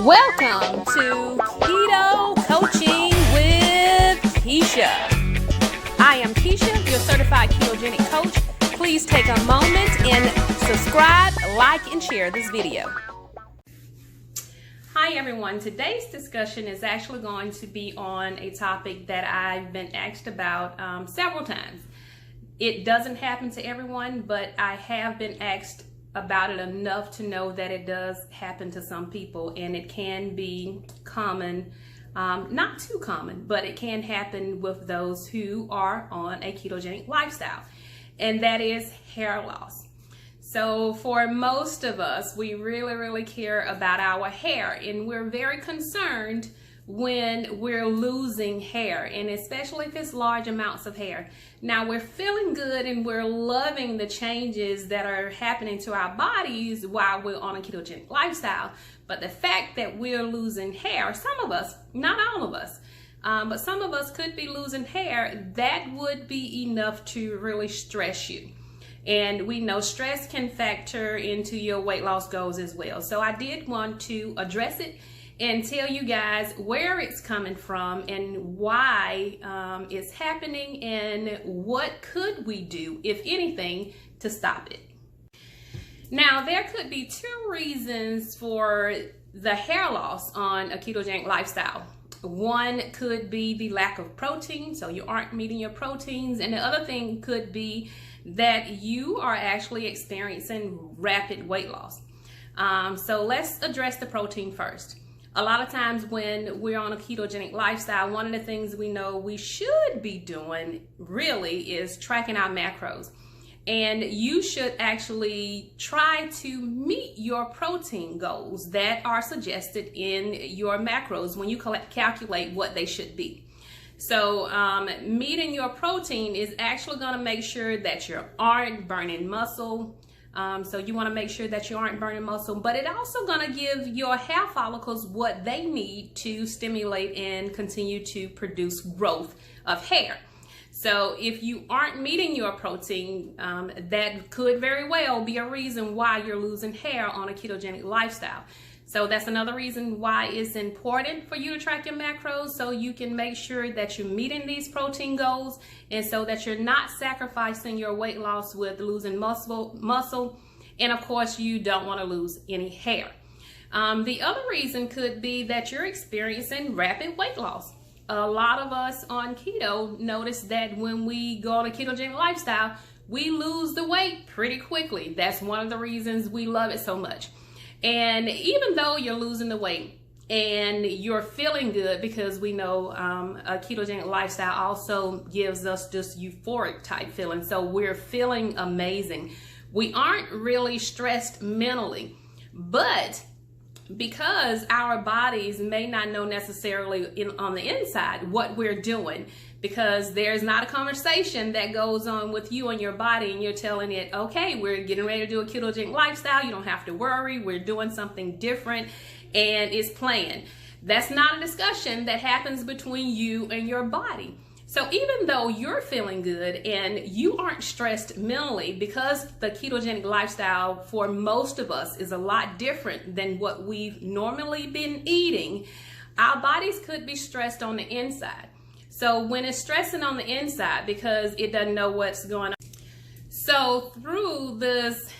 Welcome to Keto Coaching with Keisha. I am Keisha, your certified ketogenic coach. Please take a moment and subscribe, like, and share this video. Hi everyone, today's discussion is actually going to be on a topic that I've been asked about several times. It doesn't happen to everyone, but I have been asked about it enough to know that it does happen to some people, and it can be common, not too common, but it can happen with those who are on a ketogenic lifestyle, and that is hair loss. So for most of us, we really care about our hair, and we're very concerned when we're losing hair, and especially if it's large amounts of hair. Now, we're feeling good and we're loving the changes that are happening to our bodies while we're on a ketogenic lifestyle, but the fact that we're losing hair, some of us, not all of us, but some of us could be losing hair, that would be enough to really stress you. And we know stress can factor into your weight loss goals as well. So I did want to address it and tell you guys where it's coming from and why it's happening and what could we do, if anything, to stop it. Now, there could be two reasons for the hair loss on a ketogenic lifestyle. One could be the lack of protein, so you aren't meeting your proteins, and the other thing could be that you are actually experiencing rapid weight loss. So let's address the protein first. A lot of times when we're on a ketogenic lifestyle, one of the things we know we should be doing really is tracking our macros. And you should actually try to meet your protein goals that are suggested in your macros when you calculate what they should be. So meeting your protein is actually going to make sure that you aren't burning muscle. So you want to make sure that you aren't burning muscle, but it also going to give your hair follicles what they need to stimulate and continue to produce growth of hair. So if you aren't meeting your protein, that could very well be a reason why you're losing hair on a ketogenic lifestyle. So that's another reason why it's important for you to track your macros, so you can make sure that you're meeting these protein goals, and so that you're not sacrificing your weight loss with losing muscle, and of course you don't want to lose any hair. The other reason could be that you're experiencing rapid weight loss. A lot of us on keto notice that when we go on a ketogenic lifestyle, we lose the weight pretty quickly. That's one of the reasons we love it so much. And even though you're losing the weight and you're feeling good, because we know a ketogenic lifestyle also gives us this euphoric type feeling. So we're feeling amazing. We aren't really stressed mentally, but because our bodies may not know necessarily on the inside what we're doing, because there's not a conversation that goes on with you and your body and you're telling it, okay, we're getting ready to do a ketogenic lifestyle, you don't have to worry, we're doing something different, and it's planned. That's not a discussion that happens between you and your body. So even though you're feeling good and you aren't stressed mentally, because the ketogenic lifestyle for most of us is a lot different than what we've normally been eating, our bodies could be stressed on the inside. So when it's stressing on the inside because it doesn't know what's going on. So through this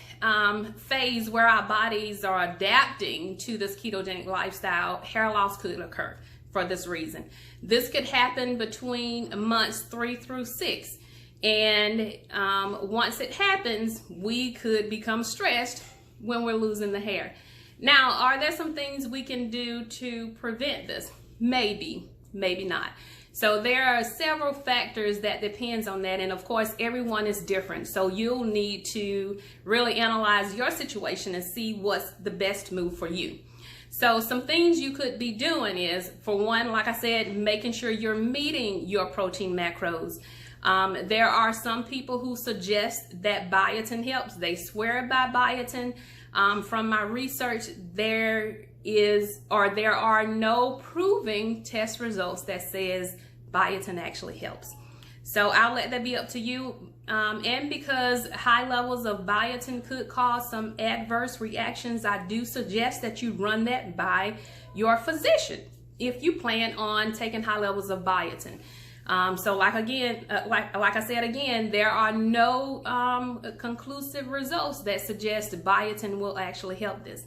phase where our bodies are adapting to this ketogenic lifestyle, hair loss could occur for this reason. This could happen between months 3 through 6. And once it happens, we could become stressed when we're losing the hair. Now, are there some things we can do to prevent this? Maybe, maybe not. So there are several factors that depends on that, and of course everyone is different, so you'll need to really analyze your situation and see what's the best move for you. So some things you could be doing is, for one, like I said, making sure you're meeting your protein macros. There are some people who suggest that biotin helps. They swear by biotin. From my research, there are no proving test results that says biotin actually helps. So I'll let that be up to you. and because high levels of biotin could cause some adverse reactions, I do suggest that you run that by your physician if you plan on taking high levels of biotin. So like I said again, there are no conclusive results that suggest biotin will actually help this.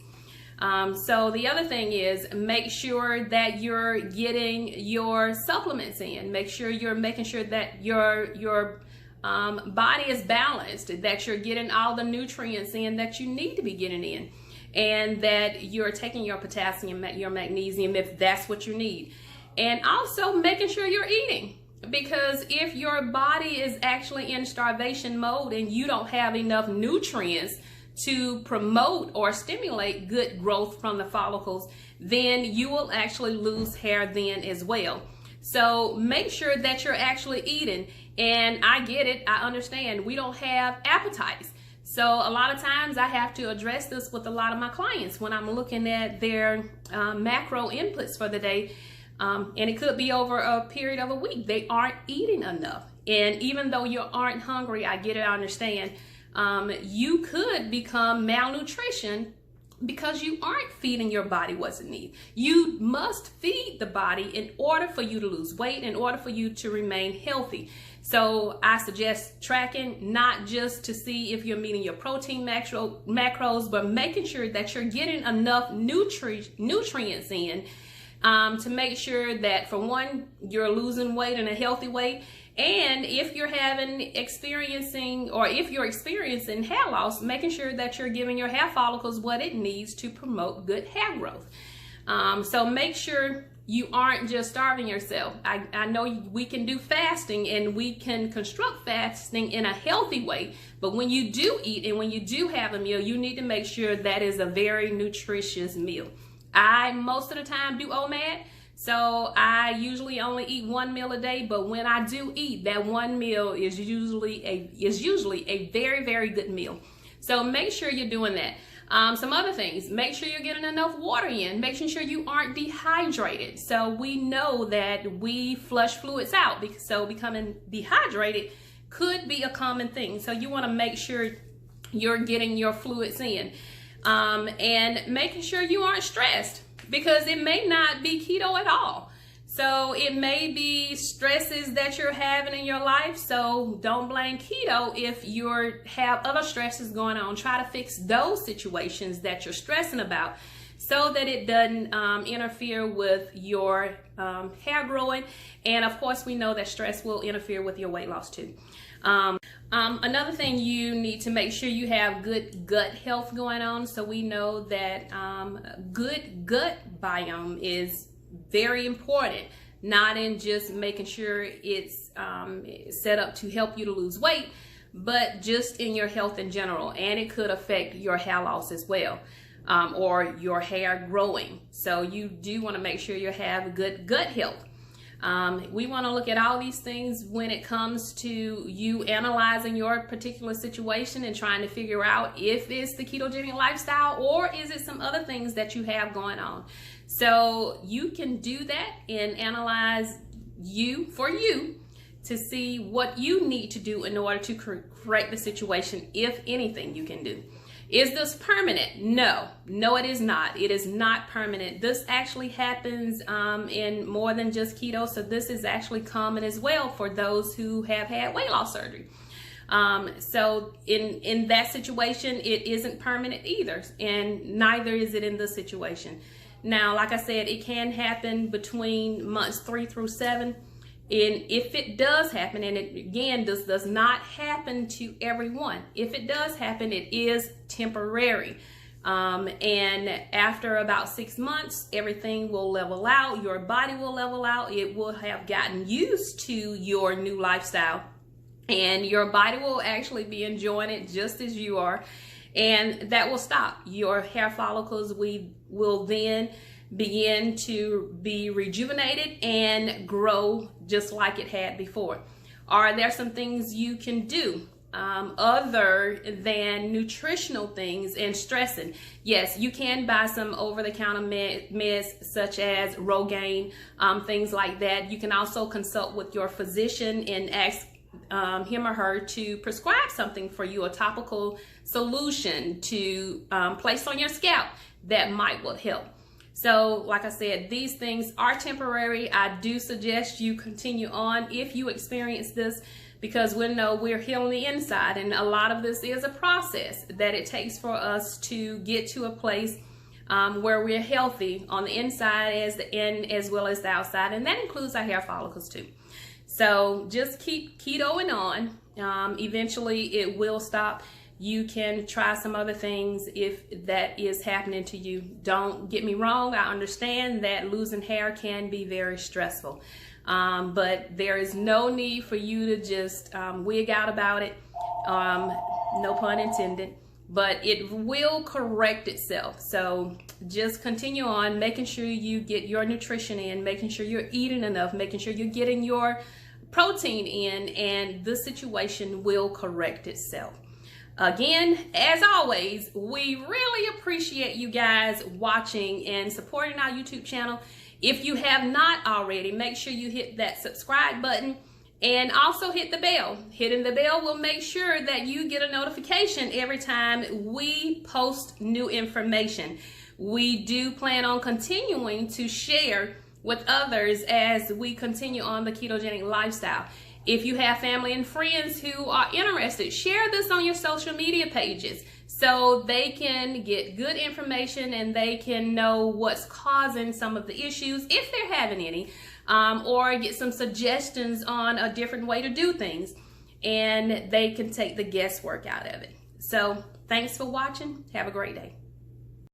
So the other thing is, make sure that you're getting your supplements in. Make sure you're making sure that your body is balanced, that you're getting all the nutrients in that you need to be getting in, and that you're taking your potassium, your magnesium, if that's what you need. And also making sure you're eating. Because if your body is actually in starvation mode and you don't have enough nutrients to promote or stimulate good growth from the follicles, then you will actually lose hair then as well. So make sure that you're actually eating. And I get it, I understand, we don't have appetites. So a lot of times I have to address this with a lot of my clients when I'm looking at their macro inputs for the day. And it could be over a period of a week. They aren't eating enough. And even though you aren't hungry, I get it, I understand. You could become malnutrition because you aren't feeding your body what it needs. You must feed the body in order for you to lose weight, in order for you to remain healthy. So I suggest tracking, not just to see if you're meeting your protein macros, but making sure that you're getting enough nutrients in to make sure that, for one, you're losing weight in a healthy way. And if you're experiencing hair loss, making sure that you're giving your hair follicles what it needs to promote good hair growth. So make sure you aren't just starving yourself. I know we can do fasting and we can construct fasting in a healthy way, but when you do eat and when you do have a meal, you need to make sure that is a very nutritious meal. I most of the time do OMAD, so I usually only eat one meal a day, but when I do eat, that one meal is usually a very, very good meal. So make sure you're doing that. Some other things, make sure you're getting enough water in, making sure you aren't dehydrated. So we know that we flush fluids out, so becoming dehydrated could be a common thing. So you want to make sure you're getting your fluids in. And making sure you aren't stressed, because it may not be keto at all. So it may be stresses that you're having in your life. So don't blame keto if you have other stresses going on. Try to fix those situations that you're stressing about so that it doesn't interfere with your hair growing. And of course, we know that stress will interfere with your weight loss too. Another thing, you need to make sure you have good gut health going on. So we know that good gut biome is very important, not in just making sure it's set up to help you to lose weight, but just in your health in general. And it could affect your hair loss as well, or your hair growing. So you do want to make sure you have good gut health. We want to look at all these things when it comes to you analyzing your particular situation and trying to figure out if it's the ketogenic lifestyle or is it some other things that you have going on. So you can do that and analyze you to see what you need to do in order to correct the situation, if anything you can do. Is this permanent? No, it is not. It is not permanent. This actually happens in more than just keto. So this is actually common as well for those who have had weight loss surgery. So in that situation, it isn't permanent either, and neither is it in this situation. Now, like I said, it can happen between months 3 through 7. And if it does happen, and it again does not happen to everyone, if it does happen, it is temporary. And after about 6 months, everything will level out, your body will level out, it will have gotten used to your new lifestyle, and your body will actually be enjoying it just as you are, and that will stop. Your hair follicles will then begin to be rejuvenated and grow just like it had before. Are there some things you can do other than nutritional things and stressing? Yes, you can buy some over-the-counter meds such as Rogaine, things like that. You can also consult with your physician and ask him or her to prescribe something for you, a topical solution to place on your scalp that might will help. So like I said, these things are temporary. I do suggest you continue on if you experience this, because we know we're healing the inside, and a lot of this is a process that it takes for us to get to a place where we're healthy on the inside as well as the outside, and that includes our hair follicles too. So just keep ketoing on. Eventually it will stop. You can try some other things if that is happening to you. Don't get me wrong, I understand that losing hair can be very stressful. But there is no need for you to just wig out about it, no pun intended, but it will correct itself. So just continue on, making sure you get your nutrition in, making sure you're eating enough, making sure you're getting your protein in, and the situation will correct itself. Again, as always, we really appreciate you guys watching and supporting our YouTube channel. If you have not already, make sure you hit that subscribe button and also hit the bell. Hitting the bell will make sure that you get a notification every time we post new information. We do plan on continuing to share with others as we continue on the ketogenic lifestyle. If you have family and friends who are interested, share this on your social media pages so they can get good information and they can know what's causing some of the issues, if they're having any, or get some suggestions on a different way to do things, and they can take the guesswork out of it. So thanks for watching. Have a great day.